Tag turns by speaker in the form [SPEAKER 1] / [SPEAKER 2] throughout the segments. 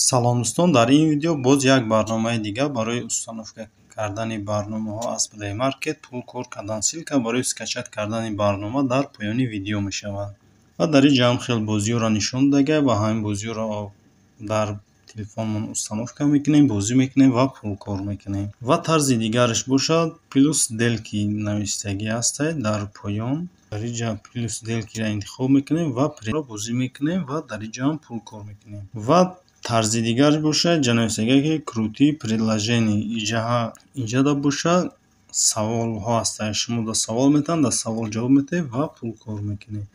[SPEAKER 1] салом дӯстон, дар ин видео боз як барномаи дига барои установка кардани барномаҳо аз Play Market пул кор кардан. Ссилка барои скачат кардани барнома дар поёни видео мешавад. Ва дар ин ҷа хел бозиҳоро нишон додага ва ҳамин бозиҳоро дар телефонмон установка мекунем, бозӣ мекунем ва пул кор мекунем. Ва тарзи дигараш бошад плюс делки навистагӣ ҳастад дар поён. Дар ин ҷа плюс делкиро интихоб мекунем ва приро бозӣ мекунем ва дар ин ҷа ҳам пул кор мекунем. Ва тарзи дигар бошад ҷа навистагӣ ки крути предложений. Инҷа да бошад саволҳо ҳастанд. Шумо да савол метавонед, да савол ҷавоб медиҳед ва пул кор мекунед.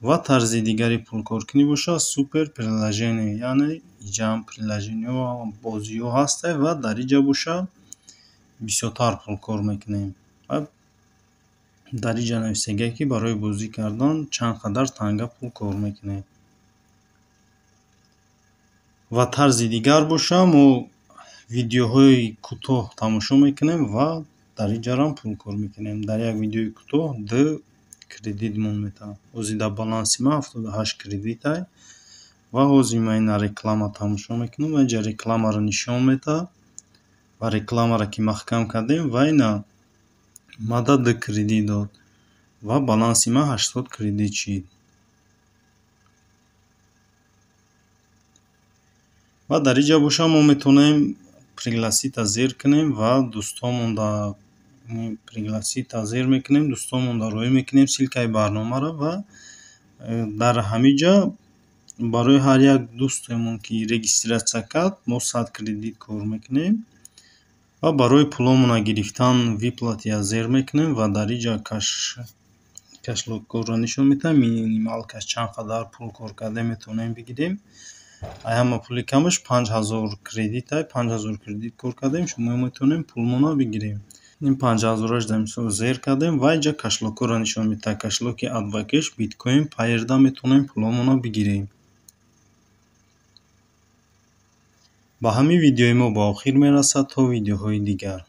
[SPEAKER 1] Ва тарзи дигари пулкоркунӣ бошад супер предложений, яъне инҷа ҳам предложениҳо бозиҳо ҳастанд ва дар ин ҷа бошад бисёртар пул кор мекунем. Ва дар ин ҷа навистагӣ ки барои бозӣ кардан чанд қадар танга пул кор мекунем. Ва тарзи дигар бошад мо видеоҳои кӯтоҳ тамошо мекунем ва дар ин ҷарам пул кор мекунем. Дар як видеои кӯтоҳ 2 кредитмон метавад. Ҳозир дар баланси ман 78 кредитай ва ҳозир ман ина реклама тамошо мекунам ва ин ҷа рекламаро нишон медиҳад ва рекламаро ки маҳкам кардем ва ина мада 2 кредит дод ва баланси ман 80 кредит шид. ва дар ин ҷа бошад мо метавонем пригласита зер кунем ва дӯстонмон да пригласита зер мекунем, дӯстонмон да роӣ мекунем ссилкаи барномаро ва дар ҳамин ҷа барои ҳар як дӯстемон ки регистратсия кард мо 100 кредит кор мекунем ва барои пуломона гирифтан виплатия зер мекунем ва дар ин ҷа кашлокорро нишон медиҳад. Минималкаш чанд қадар пул кор карда метавонем бигирем. Ҳама пули камаш 5000 кредитай. 5000 кредит кор кардем, шумо метавонем пулмона бигирем. Ин 5000-аш дар мисол зер кардем ва ин ҷа кашлокорро нишон медиҳад. Кашлоки Advocash, биткоин, Payeerда метавонем пуломона бигирем. ба ҳамин видеои мо ба охир мерасад. То видеоҳои дигар.